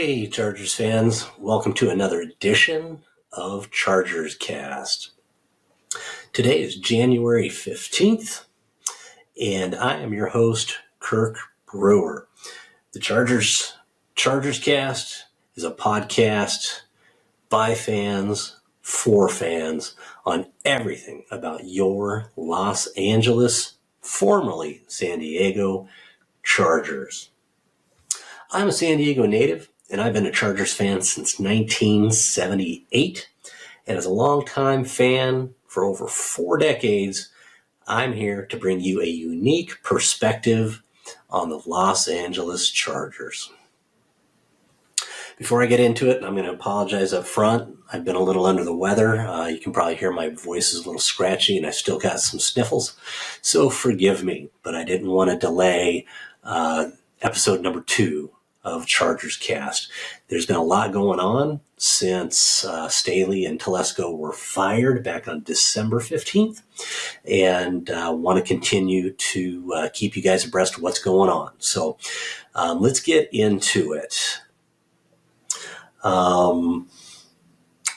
Hey, Chargers fans. Welcome to another edition of Chargerscast. Today is January 15th, and I am your host, Kirk Brewer. The Chargerscast is a podcast by fans, for fans, on everything about your Los Angeles, formerly San Diego, Chargers. I'm a San Diego native, and I've been a Chargers fan since 1978. And as a longtime fan for over 4 decades, I'm here to bring you a unique perspective on the Los Angeles Chargers. Before I get into it, I'm going to apologize up front. I've been a little under the weather. You can probably hear my voice is a little scratchy, and I still got some sniffles. So forgive me, but I didn't want to delay episode number 2 of Chargerscast. There's been a lot going on since Staley and Telesco were fired back on December 15th, and want to continue to keep you guys abreast of what's going on. So let's get into it.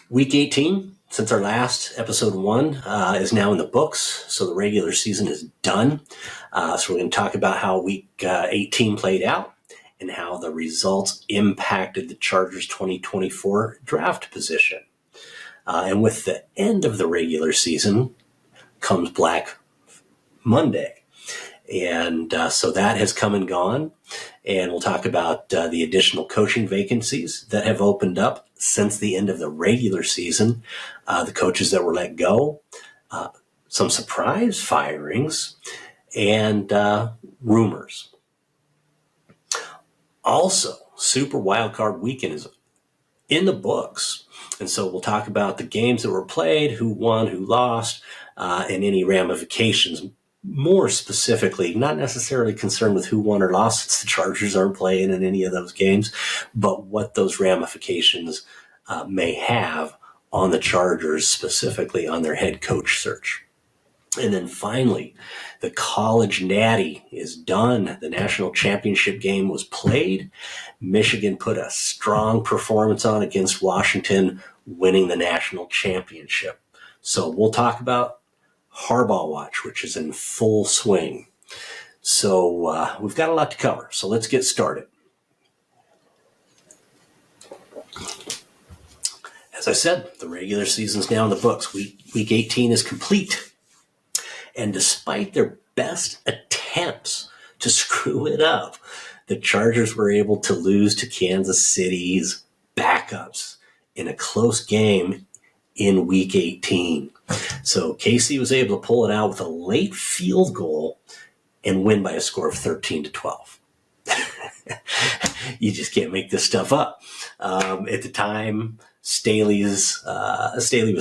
Week 18, since our last episode 1, is now in the books, so the regular season is done. So we're going to talk about how week 18 played out and how the results impacted the Chargers 2024 draft position. And with the end of the regular season comes Black Monday. And so that has come and gone. And we'll talk about the additional coaching vacancies that have opened up since the end of the regular season, the coaches that were let go, some surprise firings, and rumors. Also, Super Wildcard Weekend is in the books. And so we'll talk about the games that were played, who won, who lost, and any ramifications. More specifically, not necessarily concerned with who won or lost, since the Chargers aren't playing in any of those games, but what those ramifications may have on the Chargers, specifically on their head coach search. And then finally, the College Natty is done. The national championship game was played. Michigan put a strong performance on against Washington, winning the national championship. So we'll talk about HARBAUGH Watch, which is in full swing. So we've got a lot to cover. So let's get started. As I said, the regular season's now in the books. Week 18 is complete. And despite their best attempts to screw it up, the Chargers were able to lose to Kansas City's backups in a close game in Week 18. So KC was able to pull it out with a late field goal and win by a score of 13-12. You just can't make this stuff up. At the time, Staley was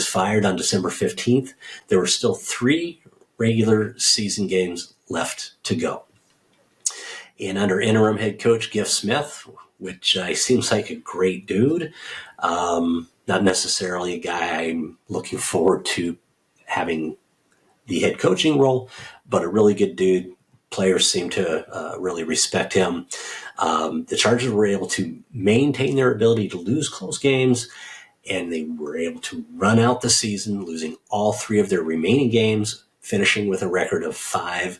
fired on December 15th. There were still 3 regular season games left to go. And under interim head coach Giff Smith, which seems like a great dude, not necessarily a guy I'm looking forward to having the head coaching role, but a really good dude. Players seem to really respect him. The Chargers were able to maintain their ability to lose close games, and they were able to run out the season, losing all 3 of their remaining games, finishing with a record of 5-12.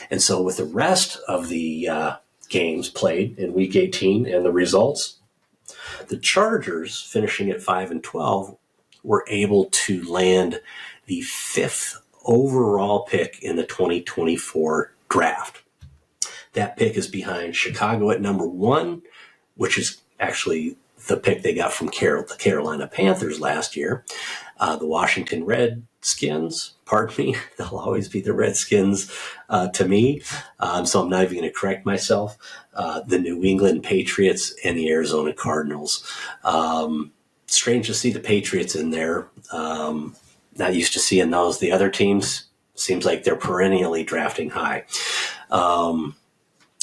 And so with the rest of the games played in Week 18 and the results, the Chargers, finishing at 5-12, were able to land the 5th overall pick in the 2024 draft. That pick is behind Chicago at number 1, which is actually the pick they got from the Carolina Panthers last year. The Washington Redskins, pardon me, they'll always be the Redskins to me, so I'm not even going to correct myself. The New England Patriots and the Arizona Cardinals. Strange to see the Patriots in there. Not used to seeing those. The other teams, seems like they're perennially drafting high.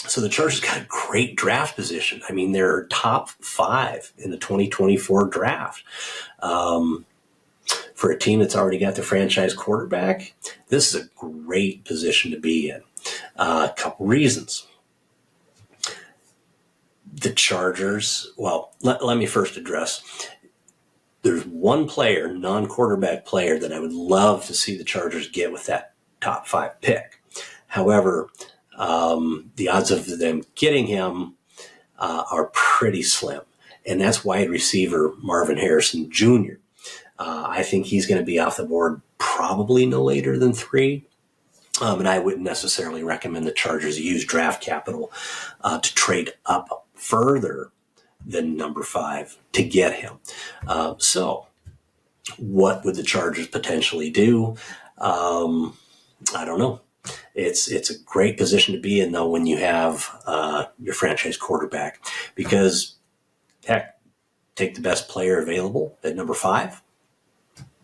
So the Chargers got a great draft position. I mean, they're top 5 in the 2024 draft. For a team that's already got the franchise quarterback, this is a great position to be in. A couple reasons. the Chargers, well, let me first address, there's one player, non-quarterback player, that I would love to see the Chargers get with that top 5 pick. However, the odds of them getting him are pretty slim. And that's wide receiver Marvin Harrison Jr. I think he's going to be off the board probably no later than 3. And I wouldn't necessarily recommend the Chargers use draft capital to trade up further than number 5 to get him. So what would the Chargers potentially do? I don't know. It's a great position to be in, though, when you have your franchise quarterback, because, heck, take the best player available at number 5.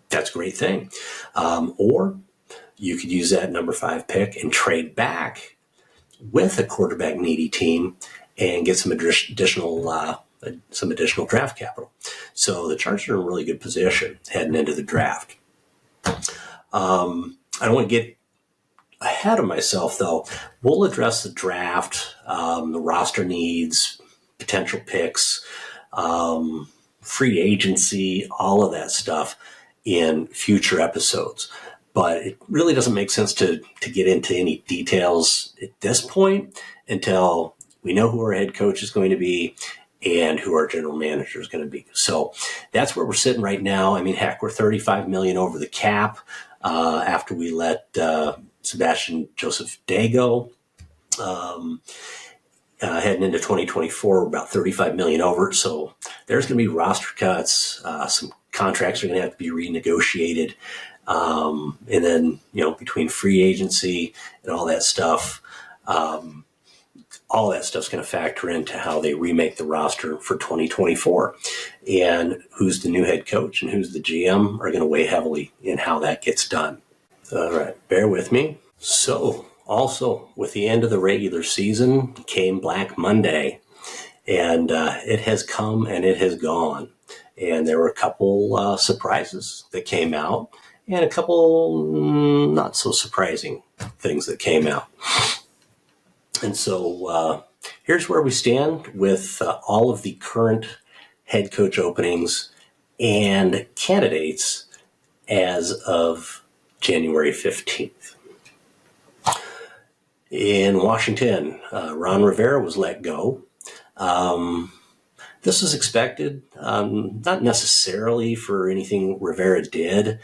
That's a great thing. Or you could use that number 5 pick and trade back with a quarterback needy team and get some additional draft capital. So the Chargers are in a really good position heading into the draft. I don't want to get ahead of myself, though. We'll address the draft, the roster needs, potential picks, free agency, all of that stuff in future episodes. But it really doesn't make sense to get into any details at this point until we know who our head coach is going to be and who our general manager is going to be. So that's where we're sitting right now. I mean, heck, we're $35 million over the cap after we let Sebastian Joseph Day go. Heading into 2024, we're about $35 million over. So there's going to be roster cuts. Some contracts are going to have to be renegotiated. And then, between free agency and all that stuff, all that stuff's going to factor into how they remake the roster for 2024. And who's the new head coach and who's the GM are going to weigh heavily in how that gets done. All right, bear with me. So also, with the end of the regular season came Black Monday, and it has come and it has gone. And there were a couple surprises that came out and a couple not so surprising things that came out. And so here's where we stand with all of the current head coach openings and candidates as of January 15th. In Washington, Ron Rivera was let go. This was expected, not necessarily for anything Rivera did,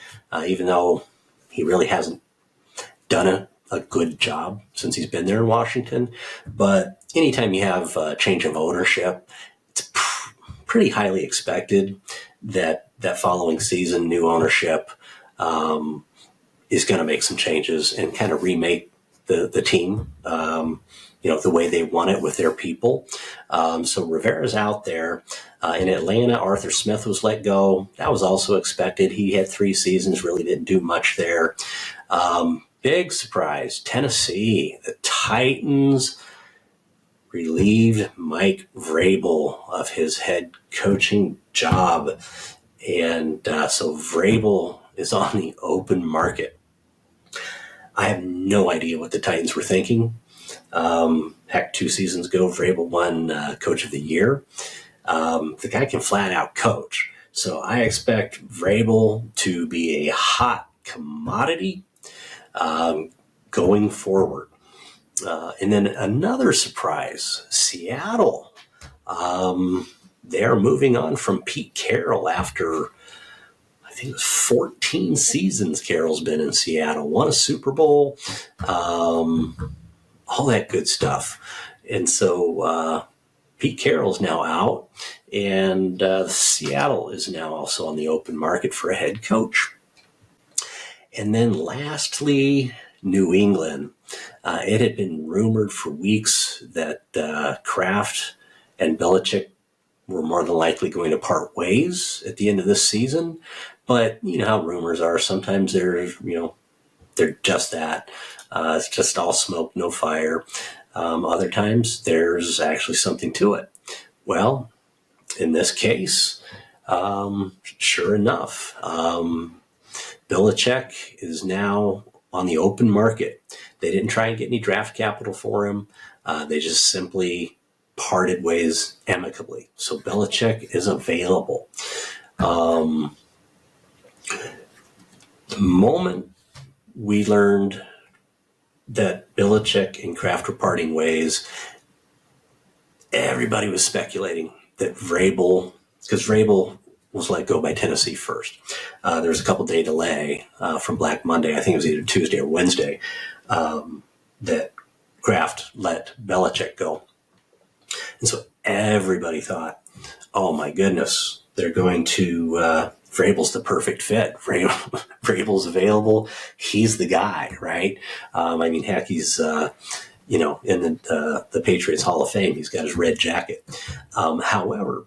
even though he really hasn't done a good job since he's been there in Washington. But anytime you have a change of ownership, it's pretty highly expected that following season, new ownership is going to make some changes and kind of remake the team, the way they want it with their people. So Rivera's out there. In Atlanta, Arthur Smith was let go. That was also expected. He had 3 seasons, really didn't do much there. Big surprise, Tennessee. The Titans relieved Mike Vrabel of his head coaching job. And so Vrabel is on the open market. I have no idea what the Titans were thinking. Heck, 2 seasons ago, Vrabel won Coach of the Year. The guy can flat out coach. So I expect Vrabel to be a hot commodity going forward. And then another surprise, Seattle. They're moving on from Pete Carroll after, I think it was 14 seasons Carroll's been in Seattle, won a Super Bowl, all that good stuff. And so Pete Carroll's now out, and Seattle is now also on the open market for a head coach. And then lastly, New England. It had been rumored for weeks that Kraft and Belichick were more than likely going to part ways at the end of this season. But you know how rumors are. Sometimes they're just that. It's just all smoke, no fire. Other times there's actually something to it. Well, in this case, sure enough, Belichick is now on the open market. They didn't try and get any draft capital for him. They just simply parted ways amicably. So Belichick is available. The moment we learned that Belichick and Kraft were parting ways, everybody was speculating that Vrabel, because Vrabel was let go by Tennessee first. There was a couple-day delay from Black Monday. I think it was either Tuesday or Wednesday that Kraft let Belichick go. And so everybody thought, oh my goodness, they're going to, Vrabel's the perfect fit. Vrabel's available. He's the guy, right? I mean, heck, he's, in the Patriots Hall of Fame. He's got his red jacket. However,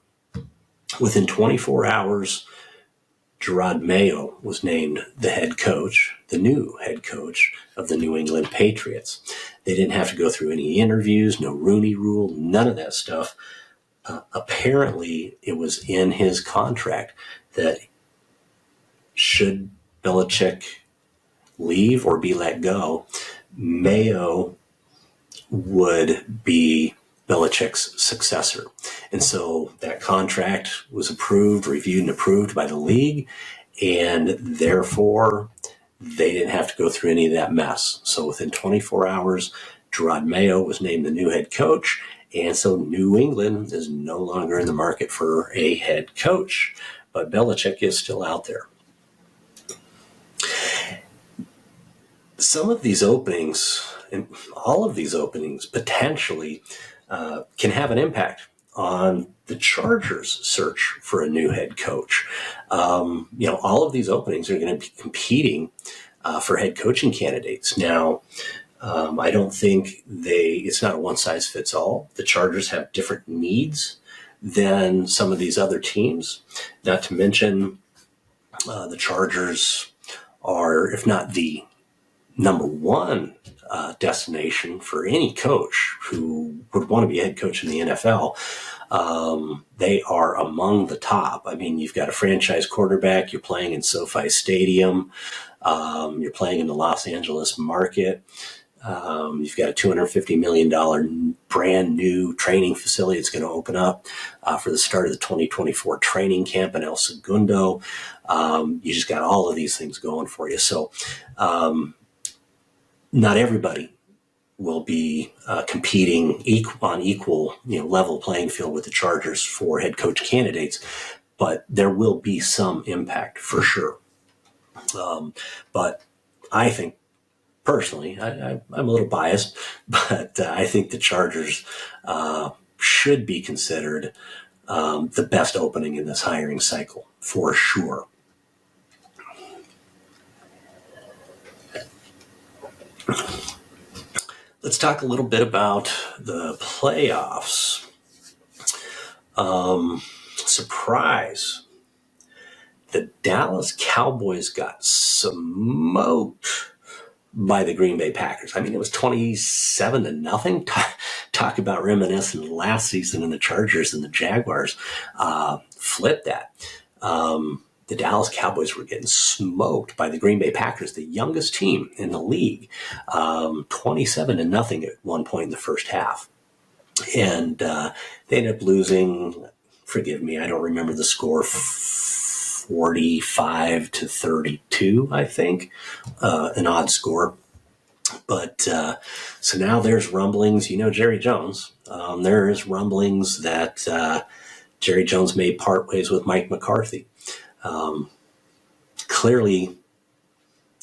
within 24 hours, Gerard Mayo was named the new head coach of the New England Patriots. They didn't have to go through any interviews, no Rooney Rule, none of that stuff. Apparently, it was in his contract that should Belichick leave or be let go, Mayo would be Belichick's successor. And so that contract was reviewed and approved by the league, and therefore they didn't have to go through any of that mess. So within 24 hours, Gerard Mayo was named the new head coach, and so New England is no longer in the market for a head coach, but Belichick is still out there. Some of these openings, and all of these openings, potentially can have an impact on the Chargers' search for a new head coach. All of these openings are going to be competing for head coaching candidates. Now, I don't think it's not a one-size-fits-all. The Chargers have different needs than some of these other teams. Not to mention, the Chargers are, if not the number one destination for any coach who would want to be a head coach in the NFL. They are among the top. I mean, you've got a franchise quarterback. You're playing in SoFi Stadium. You're playing in the Los Angeles market. You've got a $250 million brand new training facility that's going to open up for the start of the 2024 training camp in El Segundo. You just got all of these things going for you. So not everybody will be competing on equal level playing field with the Chargers for head coach candidates, but there will be some impact for sure. But I think, personally, I'm a little biased, but I think the Chargers should be considered the best opening in this hiring cycle for sure. Let's talk a little bit about the playoffs. Surprise. The Dallas Cowboys got smoked by the Green Bay Packers. I mean, it was 27-0. Talk about reminiscent last season, and the Chargers and the Jaguars flipped that. The Dallas Cowboys were getting smoked by the Green Bay Packers, the youngest team in the league, 27-0 at one point in the first half. And they ended up losing, forgive me, I don't remember the score, 45-32, I think, an odd score. But so now there's rumblings, Jerry Jones. There is rumblings that Jerry Jones may part ways with Mike McCarthy. Clearly,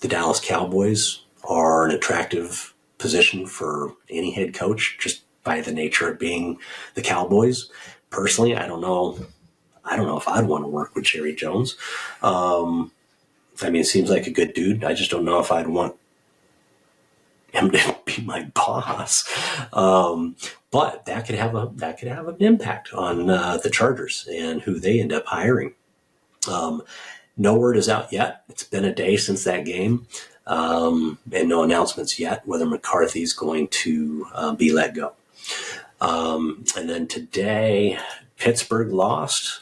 the Dallas Cowboys are an attractive position for any head coach just by the nature of being the Cowboys. Personally, I don't know if I'd want to work with Jerry Jones. It seems like a good dude. I just don't know if I'd want him to be my boss. But that could have an impact on the Chargers and who they end up hiring. No word is out yet. It's been a day since that game, and no announcements yet whether McCarthy's going to be let go. And then today, Pittsburgh lost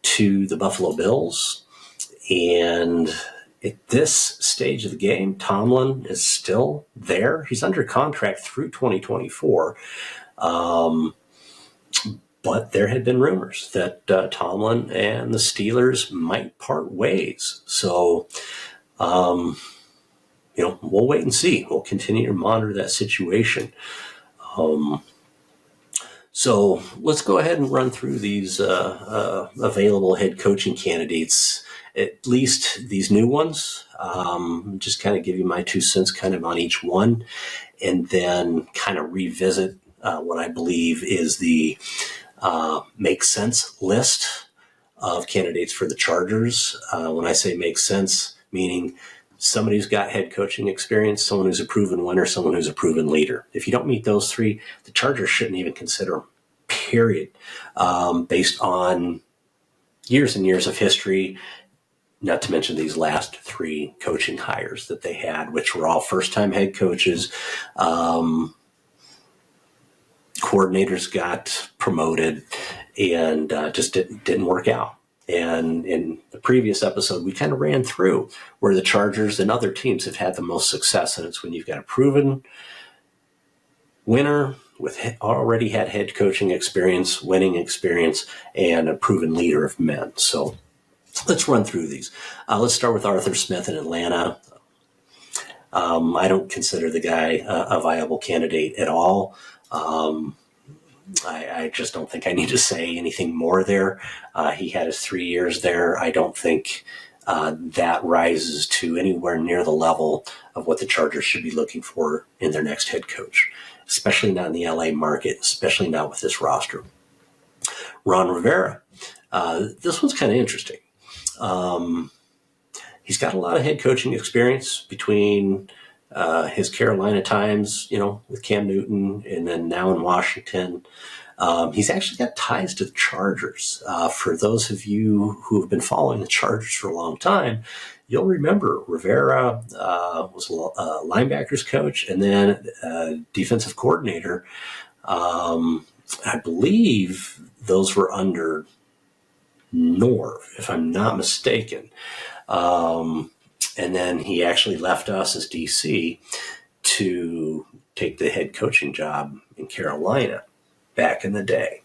to the Buffalo Bills, and at this stage of the game, Tomlin is still there. He's under contract through 2024. But there had been rumors that Tomlin and the Steelers might part ways. So, we'll wait and see. We'll continue to monitor that situation. So let's go ahead and run through these available head coaching candidates, at least these new ones. Just kind of give you my 2 cents kind of on each one, and then kind of revisit what I believe is the make sense list of candidates for the Chargers. When I say make sense, meaning somebody who's got head coaching experience, someone who's a proven winner, someone who's a proven leader. If you don't meet those three, the Chargers shouldn't even consider them, period, based on years and years of history, not to mention these last 3 coaching hires that they had, which were all first-time head coaches. Coordinators got promoted and just didn't work out. And in the previous episode, we kind of ran through where the Chargers and other teams have had the most success. And it's when you've got a proven winner with already had head coaching experience, winning experience, and a proven leader of men. So let's run through these. Let's start with Arthur Smith in Atlanta. I don't consider the guy a viable candidate at all. I just don't think I need to say anything more there. He had his 3 years there. I don't think that rises to anywhere near the level of what the Chargers should be looking for in their next head coach, especially not in the LA market, especially not with this roster. Ron Rivera. This one's kind of interesting. He's got a lot of head coaching experience between his Carolina times, with Cam Newton, and then now in Washington. He's actually got ties to the Chargers. For those of you who have been following the Chargers for a long time, you'll remember Rivera was a linebackers coach and then defensive coordinator. I believe those were under Norv, if I'm not mistaken. And then he actually left us as DC to take the head coaching job in Carolina back in the day.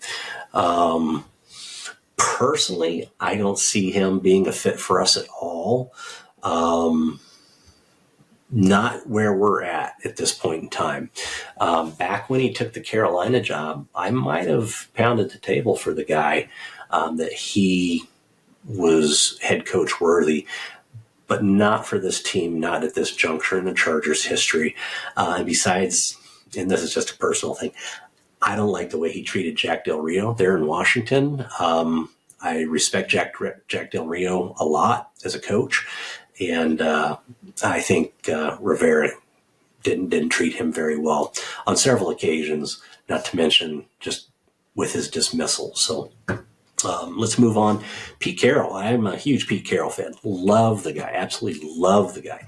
Personally, I don't see him being a fit for us at all. Not where we're at this point in time. Back when he took the Carolina job, I might have pounded the table for the guy that he was head coach worthy, but not for this team, not at this juncture in the Chargers' history. And besides, and this is just a personal thing, I don't like the way he treated Jack Del Rio there in Washington. I respect Jack Del Rio a lot as a coach, and I think Rivera didn't treat him very well on several occasions, not to mention just with his dismissal. So let's move on. Pete Carroll. I'm a huge Pete Carroll fan. Love the guy. Absolutely love the guy.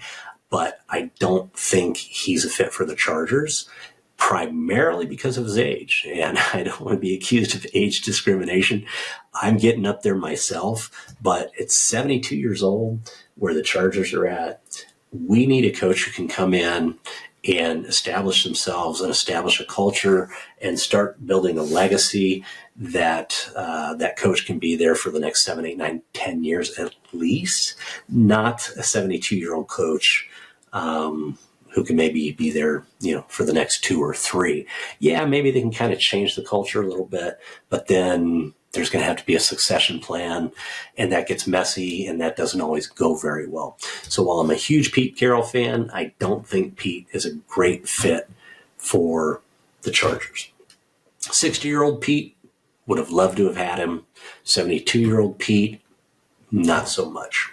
But I don't think he's a fit for the Chargers, primarily because of his age. And I don't want to be accused of age discrimination. I'm getting up there myself, but at 72 years old, where the Chargers are at, we need a coach who can come in and establish themselves and establish a culture and start building a legacy that that coach can be there for the next 7, 8, 9, 10 years at least, not a 72-year-old coach who can maybe be there, for the next 2 or 3. Yeah, maybe they can kind of change the culture a little bit, but then there's going to have to be a succession plan, and that gets messy, and that doesn't always go very well. So while I'm a huge Pete Carroll fan, I don't think Pete is a great fit for the Chargers. 60-year-old Pete, would have loved to have had him. 72-year-old Pete, not so much.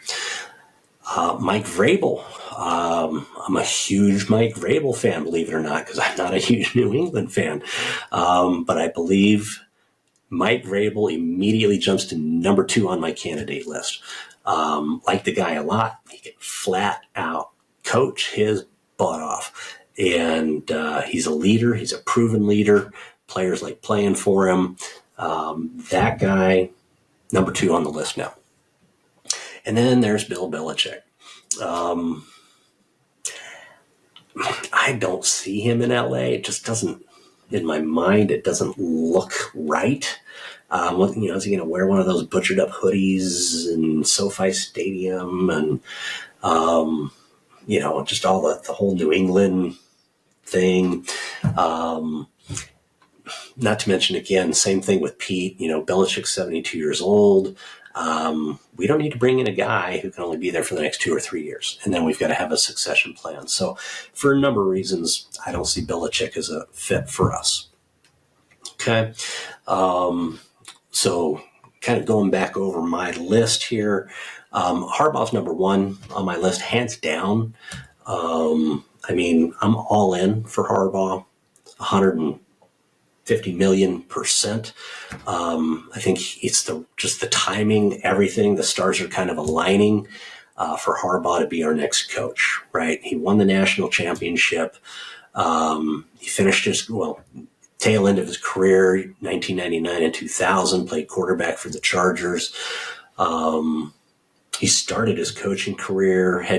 Mike Vrabel. I'm a huge Mike Vrabel fan, believe it or not, because I'm not a huge New England fan. But I believe Mike Vrabel immediately jumps to number 2 on my candidate list. Like the guy a lot. He can flat out coach his butt off. And he's a leader. He's a proven leader. Players like playing for him. That guy, number 2 on the list now. And then there's Bill Belichick. I don't see him in LA. It just doesn't in my mind, it doesn't look right. Is he going to wear one of those butchered up hoodies in SoFi Stadium and, just all the whole New England thing. Not to mention, again, same thing with Pete. Belichick's 72 years old. We don't need to bring in a guy who can only be there for the next 2 or 3 years. And then we've got to have a succession plan. So for a number of reasons, I don't see Belichick as a fit for us. Okay. So kind of going back over my list here, Harbaugh's number one on my list, hands down. I'm all in for Harbaugh, 150 million%. I think it's just the timing, everything. The stars are kind of aligning for Harbaugh to be our next coach, right? He won the national championship. He finished his, tail end of his career, 1999 and 2000, played quarterback for the Chargers. He started his head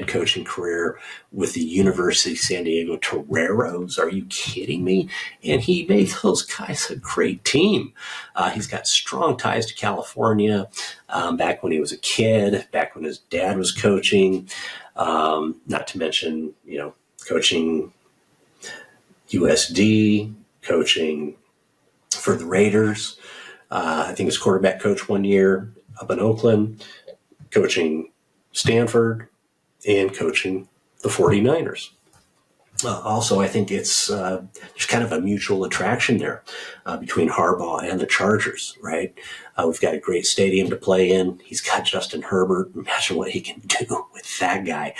coaching career with the University of San Diego Toreros. Are you kidding me? And he made those guys a great team. He's got strong ties to California, back when he was a kid, back when his dad was coaching, not to mention, coaching USD, coaching for the Raiders. I think he was quarterback coach one year up in Oakland, coaching Stanford, and coaching the 49ers. Also, I think it's there's kind of a mutual attraction there between Harbaugh and the Chargers, right? We've got a great stadium to play in. He's got Justin Herbert. Imagine what he can do with that guy.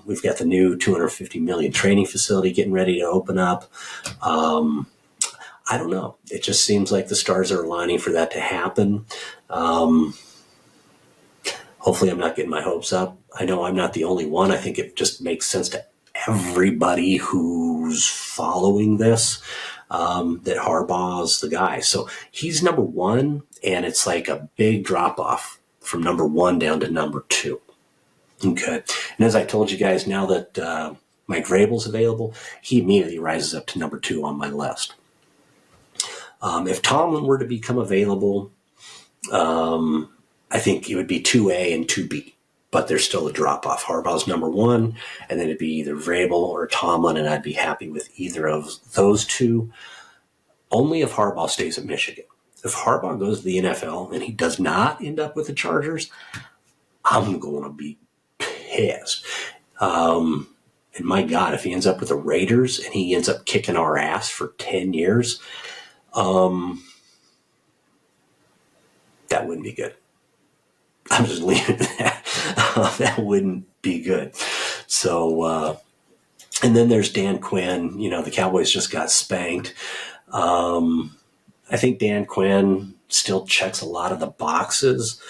We've got the new $250 million training facility getting ready to open up. I don't know. It just seems like the stars are aligning for that to happen. Hopefully I'm not getting my hopes up. I know I'm not the only one. I think it just makes sense to everybody who's following this, that Harbaugh's the guy. So he's number one, and it's like a big drop off from number one down to number two. Okay. And as I told you guys, now that Mike Vrabel's available, he immediately rises up to number two on my list. If Tomlin were to become available, I think it would be 2A and 2B, but there's still a drop-off. Harbaugh's number one, and then it'd be either Vrabel or Tomlin, and I'd be happy with either of those two, only if Harbaugh stays at Michigan. If Harbaugh goes to the NFL and he does not end up with the Chargers, I'm going to be pissed. And my God, if he ends up with the Raiders and he ends up kicking our ass for 10 years, that wouldn't be good. I'm just leaving it at that. That wouldn't be good. So, and then there's Dan Quinn. The Cowboys just got spanked. I think Dan Quinn still checks a lot of the boxes.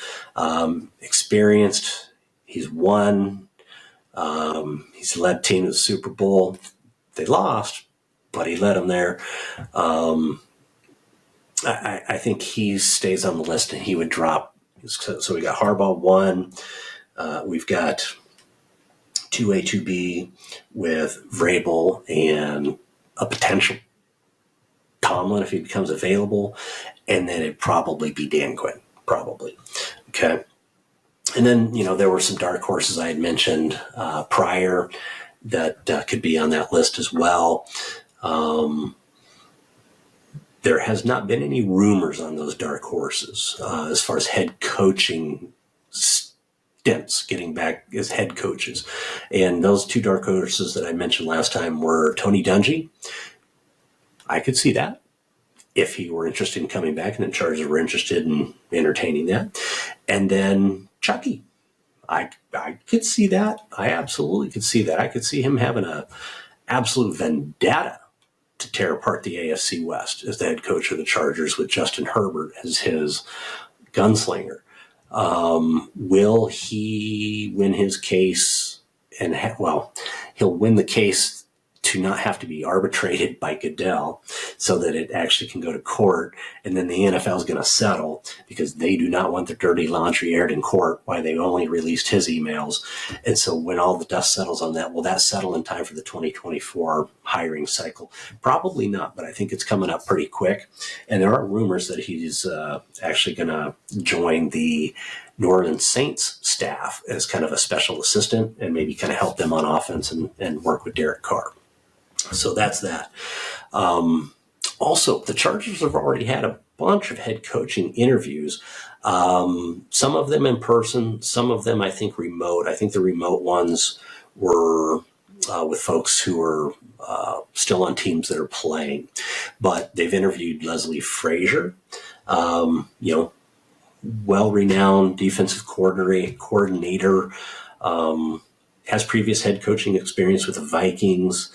Experienced. He's won. He's led team to the Super Bowl. They lost, but he led them there. I think he stays on the list, and he would drop. So we got Harbaugh 1. We've got 2A, 2B with Vrabel and a potential Tomlin if he becomes available. And then it'd probably be Dan Quinn, probably. Okay. And then, there were some dark horses I had mentioned prior that could be on that list as well. There has not been any rumors on those dark horses as far as head coaching stints, getting back as head coaches. And those two dark horses that I mentioned last time were Tony Dungy. I could see that if he were interested in coming back, and the Chargers were interested in entertaining that. And then Chucky. I could see that. I absolutely could see that. I could see him having a absolute vendetta to tear apart the AFC West as the head coach of the Chargers with Justin Herbert as his gunslinger. Will he win his case? He'll win the case to not have to be arbitrated by Goodell so that it actually can go to court. And then the NFL is going to settle because they do not want the dirty laundry aired in court, why they only released his emails. And so when all the dust settles on that, will that settle in time for the 2024 hiring cycle? Probably not, but I think it's coming up pretty quick. And there are rumors that he's actually going to join the New Orleans Saints staff as kind of a special assistant and maybe kind of help them on offense and work with Derek Carr. So that's that. Also, the Chargers have already had a bunch of head coaching interviews, some of them in person, some of them I think remote. I think the remote ones were with folks who are still on teams that are playing. But they've interviewed Leslie Frazier, well-renowned defensive coordinator, has previous head coaching experience with the Vikings.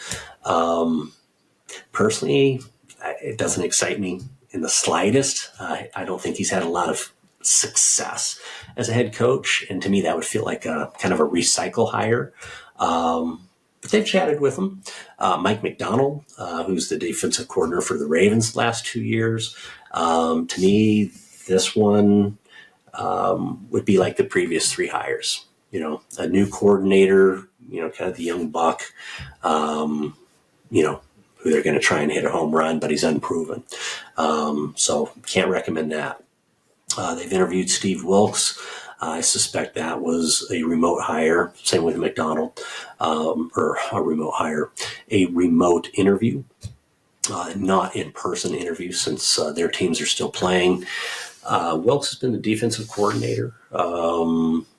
Personally, it doesn't excite me in the slightest. I don't think he's had a lot of success as a head coach, and to me that would feel like a kind of a recycle hire. But they've chatted with him. Mike McDonald, who's the defensive coordinator for the Ravens the last 2 years. To me, this one would be like the previous 3 hires. A new coordinator, kind of the young buck, who they're going to try and hit a home run, but he's unproven. So can't recommend that. They've interviewed Steve Wilkes. I suspect that was a remote hire. Same with McDonald, or a remote hire, a remote interview, not in-person interview since their teams are still playing. Wilkes has been the defensive coordinator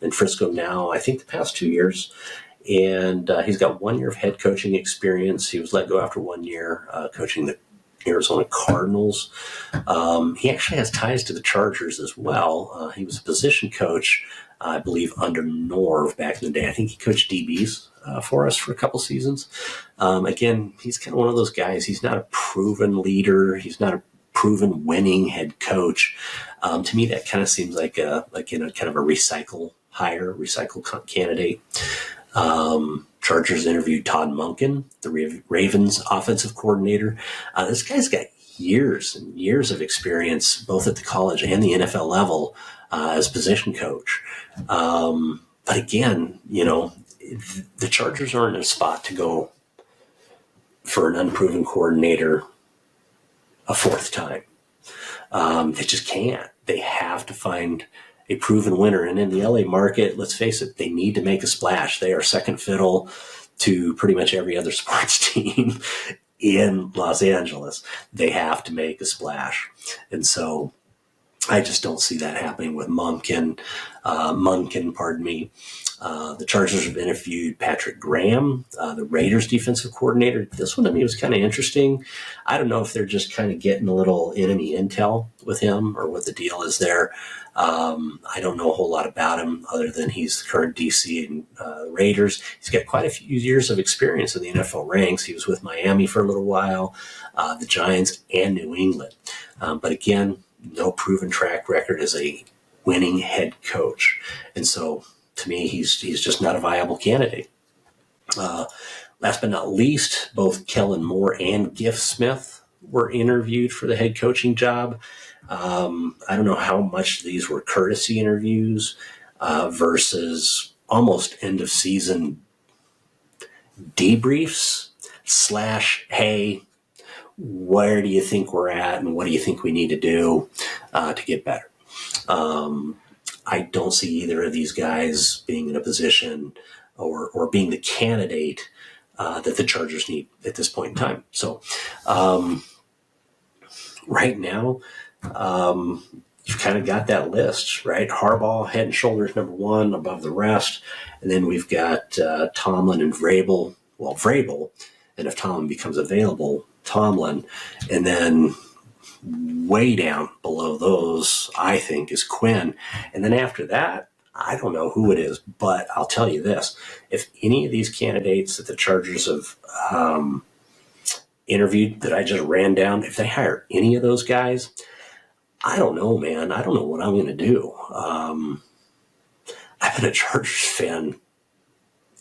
in Frisco now, I think the past 2 years. And he's got 1 year of head coaching experience. He was let go after 1 year coaching the Arizona Cardinals. He actually has ties to the Chargers as well. He was a position coach, I believe, under Norv back in the day. I think he coached DBs for us for a couple seasons. Again, he's kind of one of those guys. He's not a proven leader. He's not a proven winning head coach. To me, that kind of seems like kind of a recycle candidate. Chargers interviewed Todd Monken, the Ravens offensive coordinator. This guy's got years and years of experience, both at the college and the NFL level, as position coach. But again, the Chargers aren't in a spot to go for an unproven coordinator a 4th time. They just can't. They have to find a proven winner. And in the LA market, let's face it, they need to make a splash. They are second fiddle to pretty much every other sports team in Los Angeles. They have to make a splash. And so I just don't see that happening with Munkin. The Chargers have interviewed Patrick Graham, the Raiders defensive coordinator. This one to me was kind of interesting. I don't know if they're just kind of getting a little enemy intel with him or what the deal is there. I don't know a whole lot about him other than he's the current DC in Raiders. He's got quite a few years of experience in the NFL ranks. He was with Miami for a little while, the Giants, and New England. But again, no proven track record as a winning head coach. And so to me, he's just not a viable candidate. Last but not least, both Kellen Moore and Giff Smith were interviewed for the head coaching job. I don't know how much these were courtesy interviews versus almost end of season debriefs / hey, where do you think we're at and what do you think we need to do to get better? I don't see either of these guys being in a position or being the candidate that the Chargers need at this point in time. So right now, you've kind of got that list, right? Harbaugh, head and shoulders number 1 above the rest. And then we've got Tomlin and Vrabel. Well, Vrabel, and if Tomlin becomes available, Tomlin. And then way down below those, I think, is Quinn. And then after that, I don't know who it is, but I'll tell you this. If any of these candidates that the Chargers have interviewed that I just ran down, if they hire any of those guys, I don't know, man. I don't know what I'm going to do. I've been a Chargers fan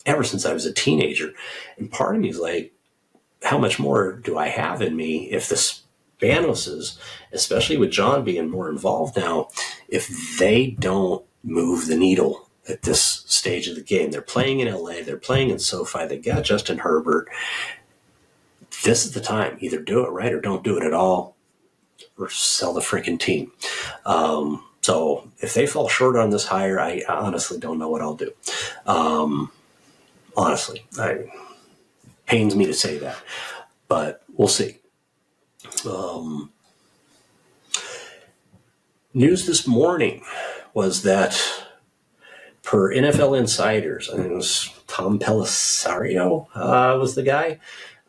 ever since I was a teenager. And part of me is like, how much more do I have in me if the Spanoses, especially with John being more involved now, if they don't move the needle at this stage of the game? They're playing in LA, they're playing in SoFi, they got Justin Herbert. This is the time. Either do it right or don't do it at all, or sell the freaking team. So if they fall short on this hire, I honestly don't know what I'll do. Honestly, it pains me to say that, but we'll see. News this morning was that, per NFL Insiders, I think it was Tom Pelissero was the guy,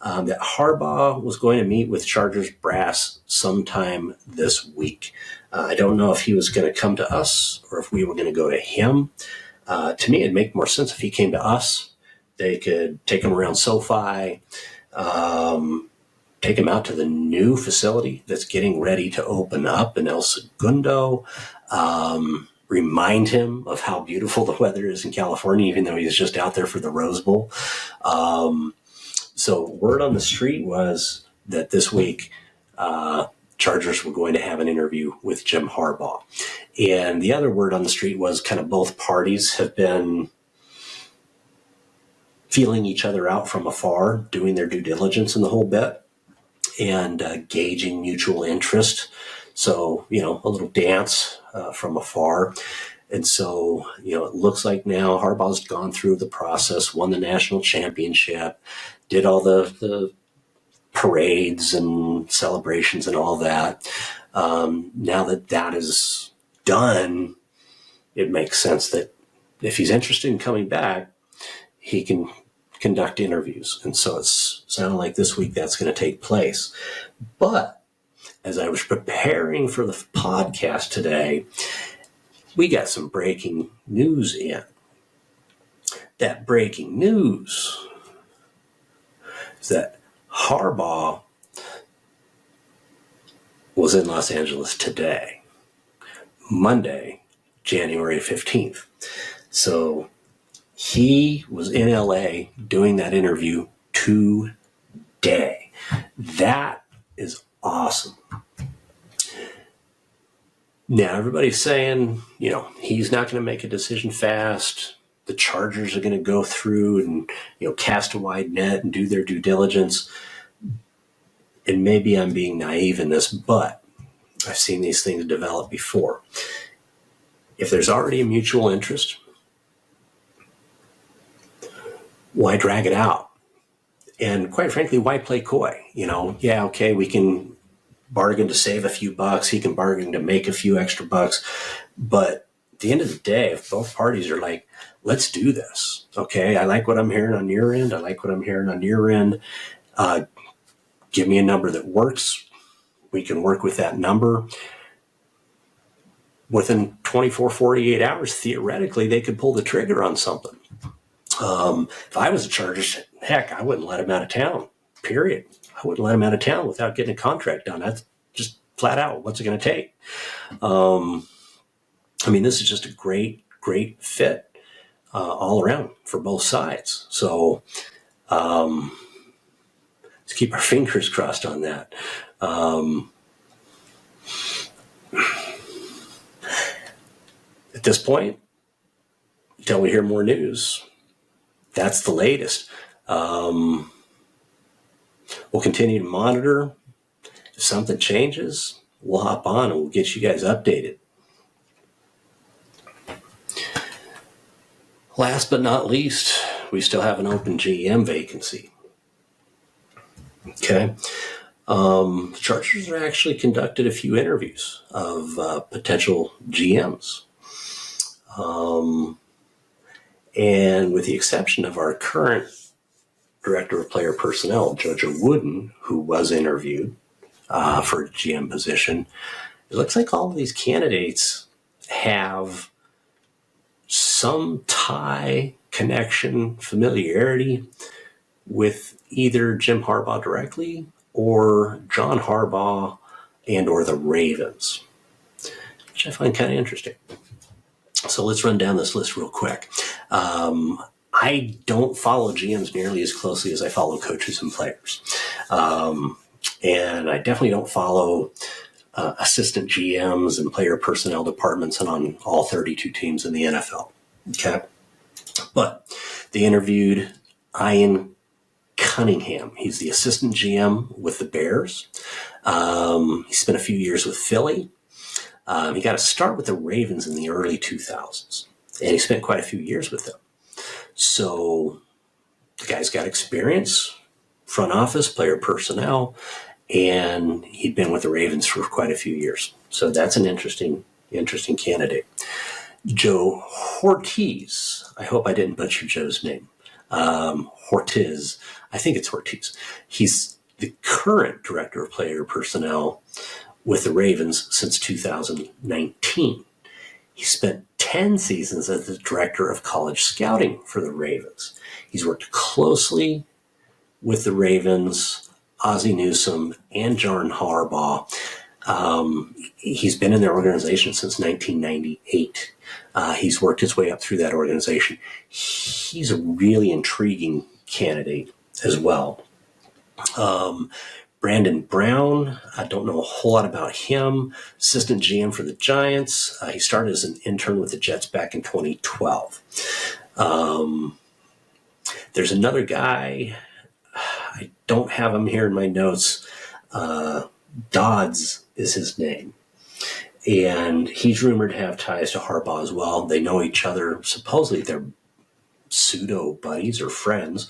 that Harbaugh was going to meet with Chargers brass sometime this week. I don't know if he was going to come to us or if we were going to go to him. To me, it'd make more sense if he came to us. They could take him around SoFi, take him out to the new facility that's getting ready to open up in El Segundo, remind him of how beautiful the weather is in California, even though he's just out there for the Rose Bowl. So word on the street was that this week, Chargers were going to have an interview with Jim Harbaugh. And the other word on the street was kind of both parties have been feeling each other out from afar, doing their due diligence in the whole bit, and gauging mutual interest. So, a little dance from afar. And so, it looks like now Harbaugh's gone through the process, won the national championship, did all the parades and celebrations and all that. Now that is done, it makes sense that if he's interested in coming back, he can conduct interviews. And so it's sounding like this week that's going to take place. But as I was preparing for the podcast today, we got some breaking news in. That breaking news is that Harbaugh was in Los Angeles today, Monday, January 15th. So he was in LA doing that interview today. That is awesome. Now, everybody's saying, he's not going to make a decision fast. The Chargers are going to go through and, cast a wide net and do their due diligence. And maybe I'm being naive in this, but I've seen these things develop before. If there's already a mutual interest, why drag it out? And quite frankly, why play coy? Okay, we can bargain to save a few bucks. He can bargain to make a few extra bucks. But at the end of the day, if both parties are like, let's do this. Okay, I like what I'm hearing on your end. I like what I'm hearing on your end. Give me a number that works. We can work with that number. Within 24, 48 hours, theoretically, they could pull the trigger on something. If I was a Chargers, heck, I wouldn't let him out of town, period. I wouldn't let him out of town without getting a contract done. That's just flat out. What's it going to take? This is just a great, great fit all around for both sides. So let's keep our fingers crossed on that. At this point, until we hear more news, that's the latest. We'll continue to monitor. If something changes, we'll hop on and we'll get you guys updated. Last but not least, we still have an open GM vacancy. Okay. The Chargers have actually conducted a few interviews of potential GMs. And with the exception of our current Director of Player Personnel, JoJo Wooden, who was interviewed for a GM position, it looks like all of these candidates have some tie, connection, familiarity with either Jim Harbaugh directly or John Harbaugh and or the Ravens, which I find kind of interesting. So let's run down this list real quick. I'm I don't follow GMs nearly as closely as I follow coaches and players. And I definitely don't follow assistant GMs and player personnel departments and on all 32 teams in the NFL. Okay. But they interviewed Ian Cunningham. He's the assistant GM with the Bears. He spent a few years with Philly. He got a start with the Ravens in the early 2000s, and he spent quite a few years with them. So the guy's got experience, front office, player personnel, and he'd been with the Ravens for quite a few years. So that's an interesting candidate. Joe Hortiz. I hope I didn't butcher Joe's name. Hortiz. I think it's Hortiz. He's the current director of player personnel with the Ravens since 2019. He spent 10 seasons as the director of college scouting for the Ravens. He's worked closely with the Ravens, Ozzie Newsome, and John Harbaugh. He's been in their organization since 1998. He's worked his way up through that organization. He's a really intriguing candidate as well. Brandon Brown, I don't know a whole lot about him. Assistant GM for the Giants. He started as an intern with the Jets back in 2012. There's another guy, I don't have him here in my notes. Dodds is his name. And he's rumored to have ties to Harbaugh as well. They know each other. Supposedly they're pseudo buddies or friends.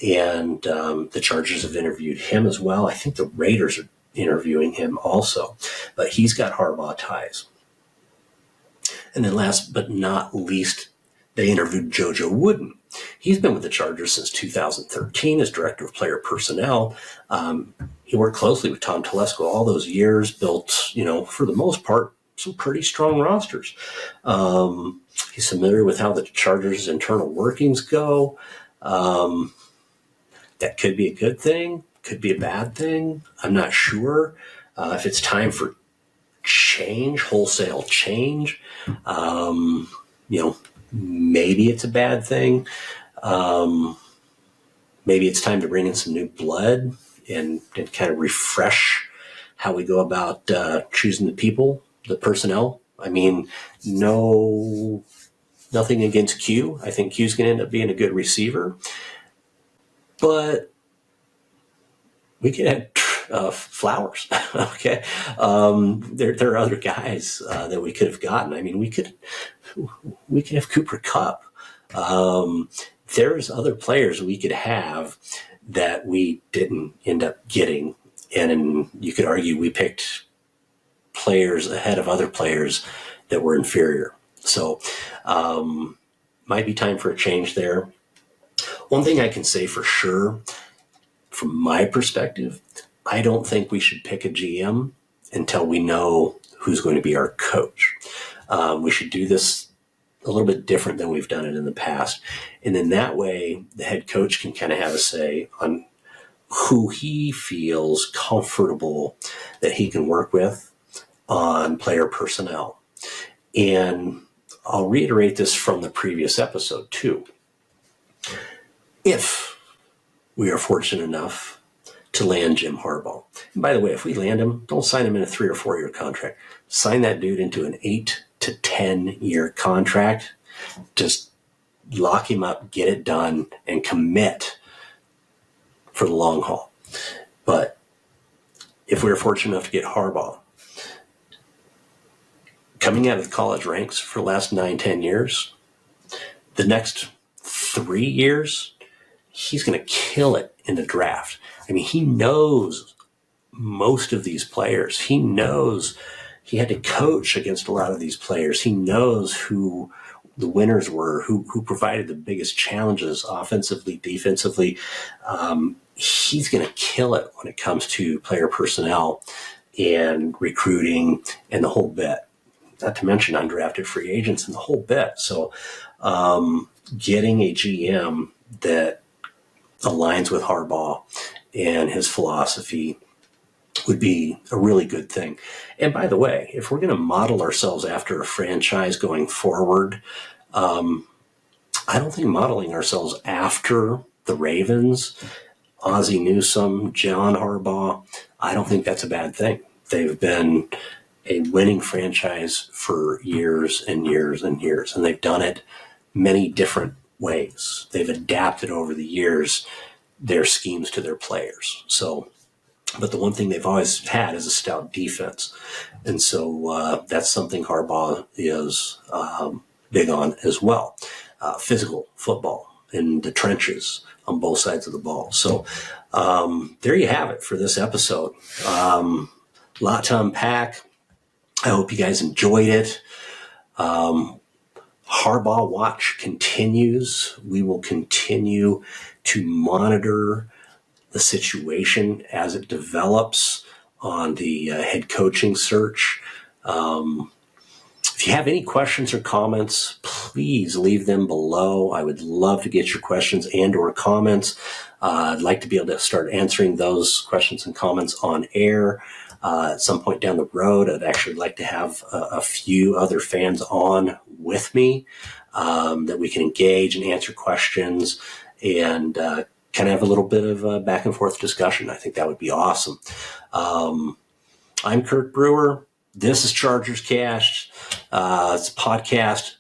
And the Chargers have interviewed him as well. I think the Raiders are interviewing him also. But he's got Harbaugh ties. And then last but not least, they interviewed JoJo Wooden. He's been with the Chargers since 2013 as director of player personnel. He worked closely with Tom Telesco all those years, built, for the most part, some pretty strong rosters. He's familiar with how the Chargers' internal workings go. That could be a good thing, could be a bad thing. I'm not sure. If it's time for change, wholesale change, maybe it's a bad thing. Maybe it's time to bring in some new blood and kind of refresh how we go about choosing the people, the personnel. I mean, nothing against Q. I think Q's going to end up being a good receiver. But we could have Flowers, okay? There are other guys that we could have gotten. I mean, we could have Cooper Kupp. There's other players we could have that we didn't end up getting. And you could argue we picked players ahead of other players that were inferior. So might be time for a change there. One thing I can say for sure, from my perspective, I don't think we should pick a GM until we know who's going to be our coach. We should do this a little bit different than we've done it in the past. And in that way, the head coach can kind of have a say on who he feels comfortable that he can work with on player personnel. And I'll reiterate this from the previous episode too. If we are fortunate enough to land Jim Harbaugh. And by the way, if we land him, don't sign him in a 3 or 4 year contract. Sign that dude into an 8 to 10 year contract. Just lock him up, get it done, and commit for the long haul. But if we were fortunate enough to get Harbaugh, coming out of the college ranks for the last 9-10 years, the next 3 years, he's going to kill it in the draft. I mean, he knows most of these players. He knows he had to coach against a lot of these players. He knows who the winners were, who provided the biggest challenges offensively, defensively. He's going to kill it when it comes to player personnel and recruiting and the whole bit. Not to mention undrafted free agents and the whole bit. So getting a GM that aligns with Harbaugh and his philosophy would be a really good thing. And by the way, if we're going to model ourselves after a franchise going forward, I don't think modeling ourselves after the Ravens, Ozzie Newsome, John Harbaugh, I don't think that's a bad thing. They've been a winning franchise for years and years and years, and they've done it many different ways. They've adapted over the years their schemes to their players. So, but the one thing they've always had is a stout defense. And so that's something Harbaugh is big on as well. Physical football in the trenches on both sides of the ball. So there you have it for this episode. Lot to unpack. I hope you guys enjoyed it. Harbaugh Watch continues. We will continue to monitor the situation as it develops on the head coaching search. If you have any questions or comments, please leave them below. I would love to get your questions and or comments. I'd like to be able to start answering those questions and comments on air. At some point down the road, I'd actually like to have a few other fans on with me that we can engage and answer questions and kind of have a little bit of a back and forth discussion. I think that would be awesome. I'm Kirk Brewer. This is Chargerscast. It's a podcast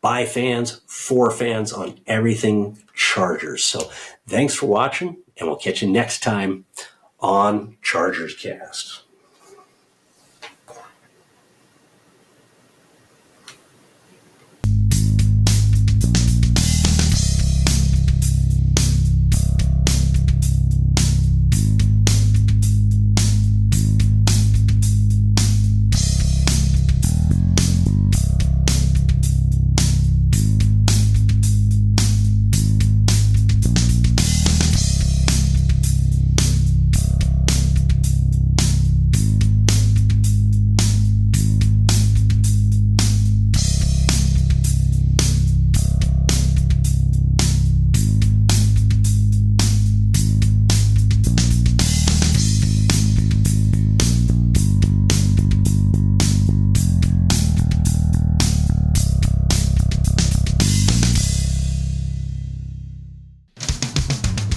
by fans, for fans on everything Chargers. So thanks for watching, and we'll catch you next time on Chargerscast.